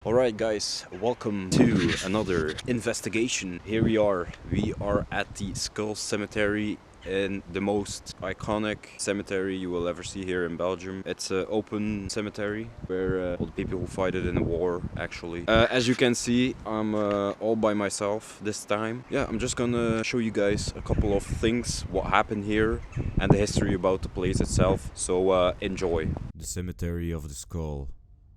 Alright guys, welcome to another investigation. Here we are at the Skull Cemetery in the most iconic cemetery you will ever see here in Belgium. It's an open cemetery where all the people who fought it in the war actually. As you can see, I'm all by myself this time. Yeah, I'm just gonna show you guys a couple of things, what happened here and the history about the place itself. So enjoy. The Cemetery of the Skull,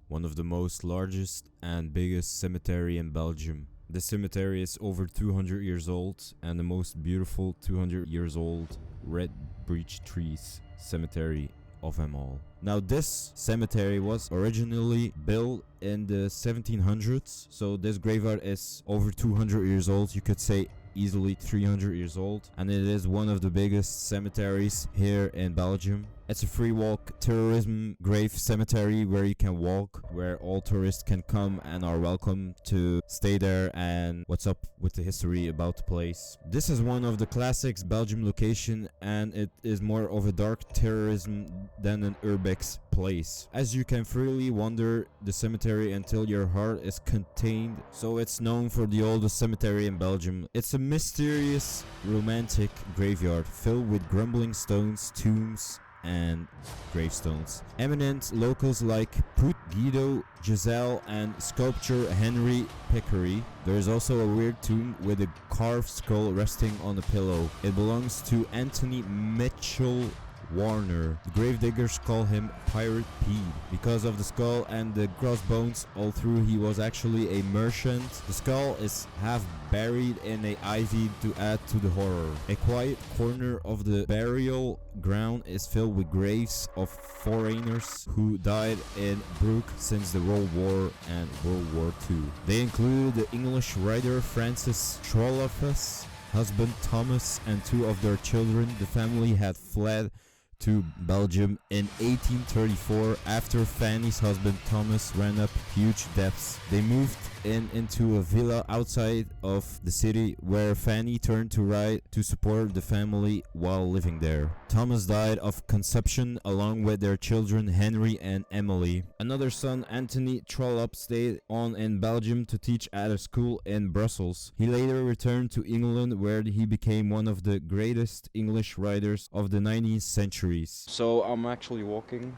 one of the most largest and biggest cemetery in Belgium. The cemetery is over 200 years old and the most beautiful 200 years old red beech trees cemetery of them all. Now this cemetery was originally built in the 1700s, so this graveyard is over 200 years old, you could say easily 300 years old, and it is one of the biggest cemeteries here in Belgium. It's a free walk tourism grave cemetery where you can walk, where all tourists can come and are welcome to stay there and what's up with the history about the place. This is one of the classics Belgium location, and it is more of a dark tourism than an urbex place, as you can freely wander the cemetery until your heart is contained. So it's known for the oldest cemetery in Belgium. It's a mysterious romantic graveyard filled with grumbling stones, tombs and gravestones. Eminent locals like Poot Guido, Giselle and sculptor Henry Pickery. There is also a weird tomb with a carved skull resting on a pillow. It belongs to Anthony Mitchell Warner. The gravediggers call him Pirate Pete because of the skull and the crossbones. All through, he was actually a merchant. The skull is half buried in a ivy to add to the horror. A quiet corner of the burial ground is filled with graves of foreigners who died in Brooke since the World War and World War II. They included the English writer Francis Trollopas, husband Thomas, and two of their children. The family had fled to Belgium in 1834 after Fanny's husband Thomas ran up huge debts. They moved into a villa outside of the city where Fanny turned to write to support the family while living there. Thomas died of consumption along with their children Henry and Emily. Another son, Anthony Trollope, stayed on in Belgium to teach at a school in Brussels. He later returned to England where he became one of the greatest English writers of the 19th century. So I'm actually walking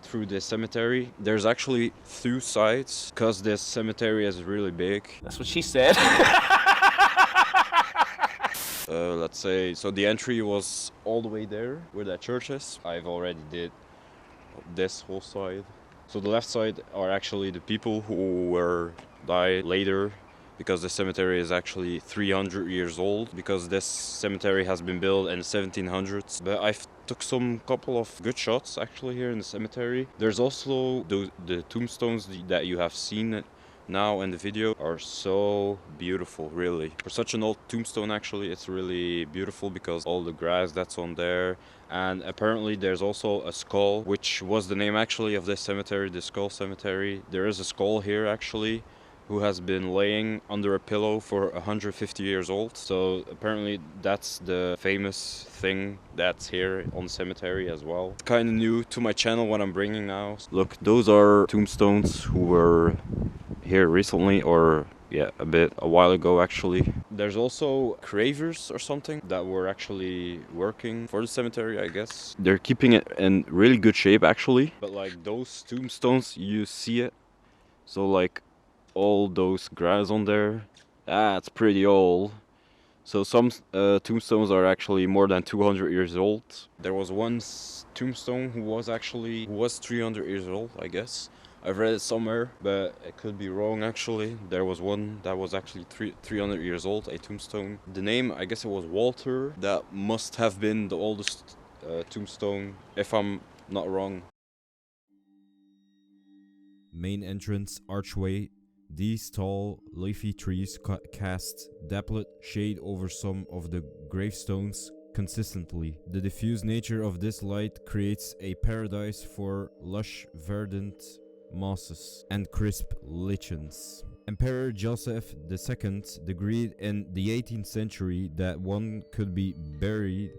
through this cemetery. There's actually two sides because this cemetery is really big. That's what she said. Let's say, so the entry was all the way there where that church is. I've already did this whole side. So the left side are actually the people who were died later, because the cemetery is actually 300 years old, because this cemetery has been built in the 1700s. But I've took some couple of good shots actually here in the cemetery. There's also the tombstones that you have seen now in the video are so beautiful, really. For such an old tombstone actually, it's really beautiful because all the grass that's on there. And apparently there's also a skull, which was the name actually of this cemetery, the Skull Cemetery. There is a skull here actually, who has been laying under a pillow for 150 years old. So apparently that's the famous thing that's here on the cemetery as well. It's kind of new to my channel what I'm bringing now. Look, those are tombstones who were here recently, or yeah, a while ago actually. There's also gravers or something that were actually working for the cemetery, I guess. They're keeping it in really good shape actually. But like those tombstones, you see it. So like all those grass on there, that's pretty old. So some tombstones are actually more than 200 years old. There was one tombstone who was 300 years old, I guess. I've read it somewhere, but it could be wrong actually. There was one that was actually 300 years old, a tombstone. The name, I guess it was Walter. That must have been the oldest tombstone, if I'm not wrong. Main entrance archway. These tall, leafy trees cast dappled shade over some of the gravestones consistently. The diffuse nature of this light creates a paradise for lush, verdant mosses and crisp lichens. Emperor Joseph II decreed in the 18th century that one could be buried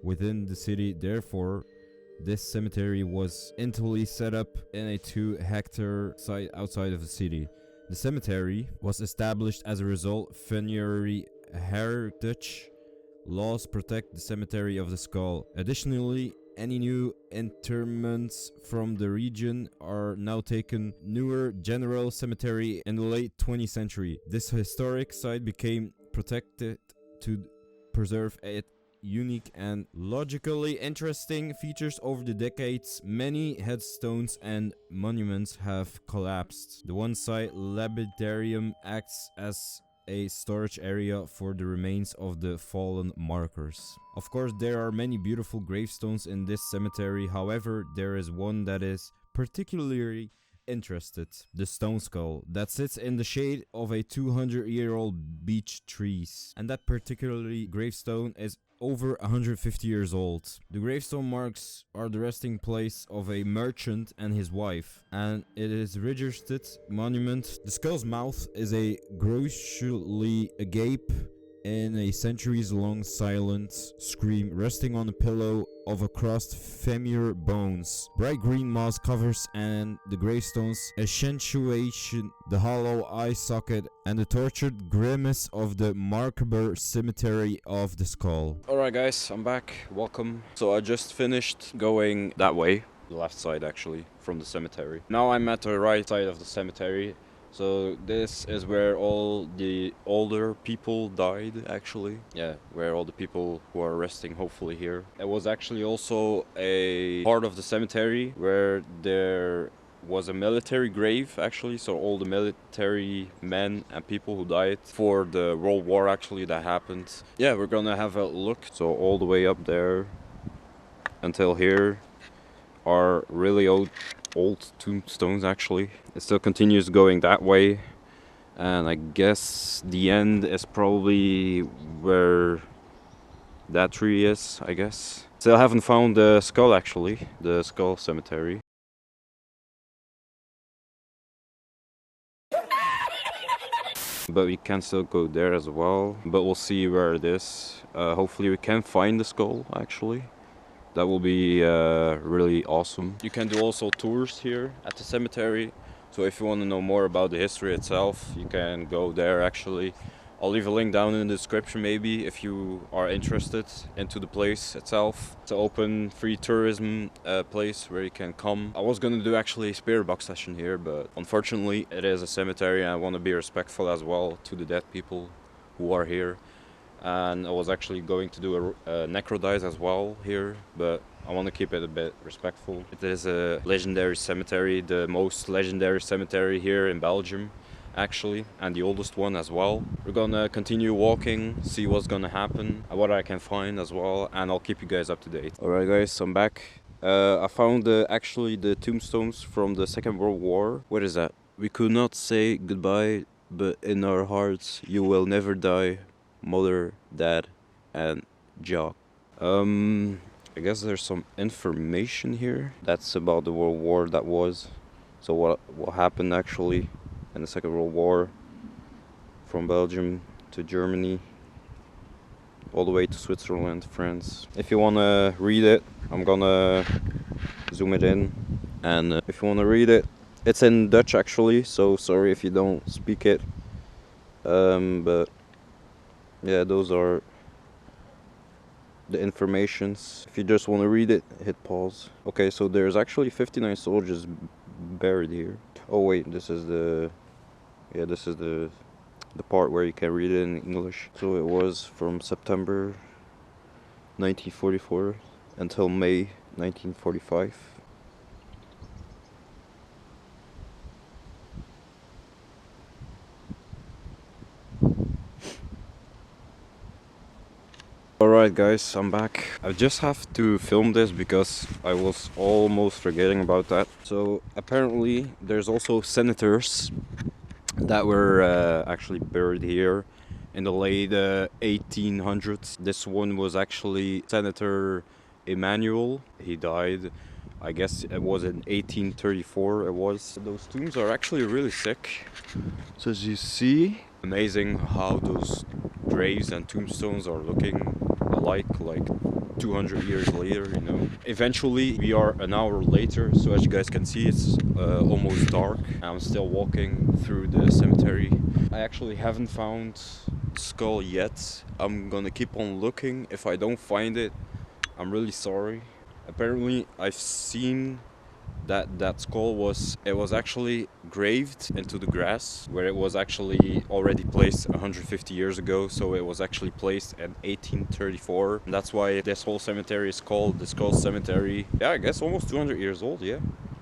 within the city. Therefore, this cemetery was initially set up in a 2-hectare site outside of the city. The cemetery was established as a result funerary heritage laws protect the cemetery of the skull. Additionally, any new interments from the region are now taken newer General Cemetery in the late 20th century. This historic site became protected to preserve its unique and logically interesting features over the decades. Many headstones and monuments have collapsed. The one site lapidarium acts as a storage area for the remains of the fallen markers. Of course, there are many beautiful gravestones in this cemetery. However, there is one that is particularly interested: the stone skull that sits in the shade of a 200-year-old beech trees. And that particularly gravestone is over 150 years old. The gravestone marks are the resting place of a merchant and his wife, and it is a registered monument. The skull's mouth is a grossly agape in a centuries-long silent scream, resting on a pillow of a crossed femur bones. Bright green moss covers and the gravestones accentuation the hollow eye socket and the tortured grimace of the macabre cemetery of the skull. Alright guys, I'm back. Welcome. So I just finished going that way, the left side actually, from the cemetery. Now I'm at the right side of the cemetery. So this is where all the older people died, actually. Yeah, where all the people who are resting hopefully here. It was actually also a part of the cemetery where there was a military grave, actually. So all the military men and people who died for the World War, actually, that happened. Yeah, we're gonna have a look. So all the way up there until here are really old tombstones, actually. It still continues going that way, and I guess the end is probably where that tree is, I guess. Still haven't found the skull, actually, the skull cemetery. But we can still go there as well, but we'll see where it is. Hopefully we can find the skull, actually. That will be really awesome. You can do also tours here at the cemetery. So if you want to know more about the history itself, you can go there, actually. I'll leave a link down in the description, maybe, if you are interested into the place itself. It's an open, free tourism place where you can come. I was gonna do actually a spirit box session here, but unfortunately it is a cemetery and I want to be respectful as well to the dead people who are here. And I was actually going to do a necrodize as well here, but I want to keep it a bit respectful. It is a legendary cemetery, the most legendary cemetery here in Belgium, actually, and the oldest one as well. We're gonna continue walking, see what's gonna happen, what I can find as well, and I'll keep you guys up to date. Alright guys, I'm back. I found actually the tombstones from the Second World War. What is that? We could not say goodbye, but in our hearts you will never die. Mother, Dad, and Jock. I guess there's some information here that's about the World War that was. So what happened actually in the Second World War, from Belgium to Germany, all the way to Switzerland, France. If you wanna read it, I'm gonna zoom it in, and if you wanna read it, it's in Dutch actually. So sorry if you don't speak it, but yeah, those are the informations. If you just want to read it, hit pause. Okay, so there's actually 59 soldiers buried here. Oh wait, this is the part where you can read it in English. So it was from September 1944 until May 1945. Alright guys, I'm back. I just have to film this because I was almost forgetting about that. So apparently there's also senators that were actually buried here in the late 1800s. This one was actually Senator Emanuel. He died, I guess it was in 1834 it was. Those tombs are actually really sick. So as you see, amazing how those graves and tombstones are looking alike, like 200 years later, you know. Eventually, we are an hour later, so as you guys can see, it's almost dark. I'm still walking through the cemetery. I actually haven't found the skull yet. I'm gonna keep on looking. If I don't find it, I'm really sorry. Apparently, I've seen that skull was actually graved into the grass, where it was actually already placed 150 years ago. So it was actually placed in 1834, and that's why this whole cemetery is called the Skull Cemetery. Yeah, I guess almost 200 years old. Yeah,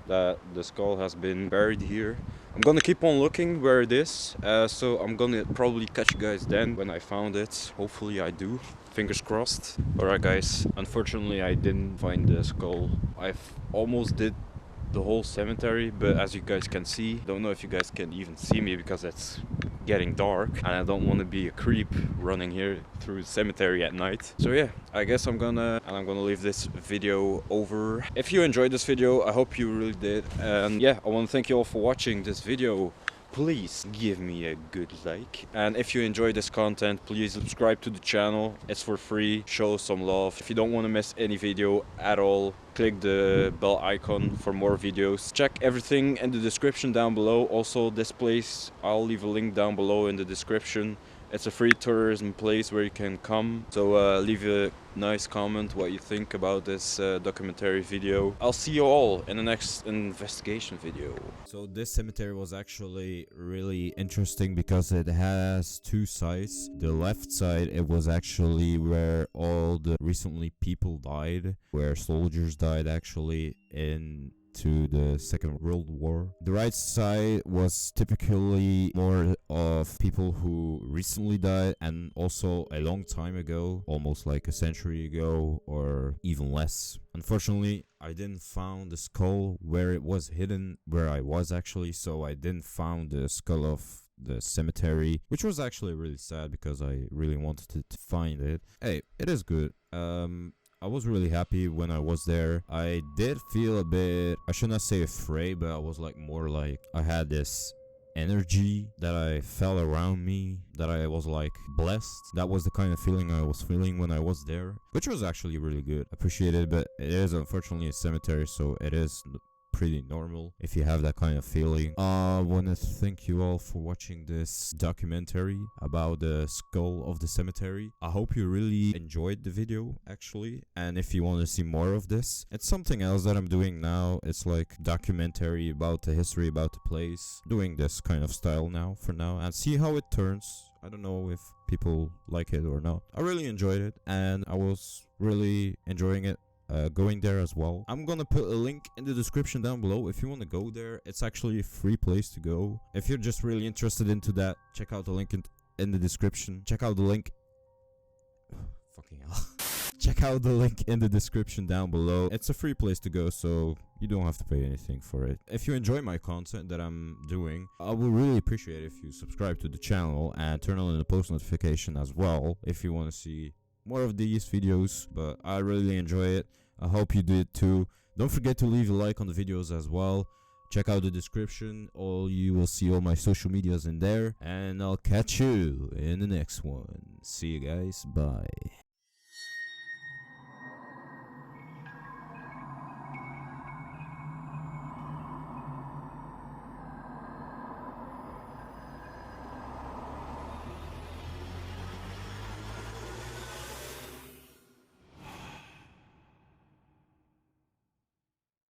that the skull has been buried here. I'm gonna keep on looking where it is, so I'm gonna probably catch you guys then when I found it. Hopefully I do, fingers crossed. Alright guys, unfortunately I didn't find the skull. I've almost did the whole cemetery, but as you guys can see, don't know if you guys can even see me because it's getting dark and I don't want to be a creep running here through the cemetery at night. So yeah, I guess I'm gonna leave this video over. If you enjoyed this video, I hope you really did, and yeah, I want to thank you all for watching this video. Please give me a good like, and if you enjoy this content, please subscribe to the channel. It's for free. Show some love. If you don't want to miss any video at all, click the bell icon for more videos. Check everything in the description down below. Also, this place, I'll leave a link down below in the description. It's a free tourism place where you can come. So leave a nice comment what you think about this documentary video. I'll see you all in the next investigation video. So this cemetery was actually really interesting because it has two sides. The left side, it was actually where all the recently people died, where soldiers died actually to the Second World War. The right side was typically more of people who recently died and also a long time ago, almost like a century ago or even less. Unfortunately, I didn't find the skull where it was hidden, where I was actually, so I didn't find the skull of the cemetery, which was actually really sad because I really wanted to find it. Hey, it is good. I was really happy when I was there. I did feel a bit, I should not say afraid, but I was like more like I had this energy that I felt around me, that I was like blessed. That was the kind of feeling I was feeling when I was there, which was actually really good. Appreciated, but it is unfortunately a cemetery, so it is pretty normal if you have that kind of feeling. I want to thank you all for watching this documentary about the skull of the cemetery. I hope you really enjoyed the video actually, and if you want to see more of this, it's something else that I'm doing now. It's like documentary about the history about the place, doing this kind of style now for now, and see how it turns. I don't know if people like it or not. I really enjoyed it and I was really enjoying it going there as well. I'm gonna put a link in the description down below if you want to go there. It's actually a free place to go. If you're just really interested into that, check out the link in the description. Check out the link. Fucking hell. Check out the link in the description down below. It's a free place to go, so you don't have to pay anything for it. If you enjoy my content that I'm doing, I would really appreciate if you subscribe to the channel and turn on the post notification as well if you want to see more of these videos. But I really enjoy it. I hope you did too. Don't forget to leave a like on the videos as well. Check out the description, you will see all my social medias in there, and I'll catch you in the next one. See you guys, bye.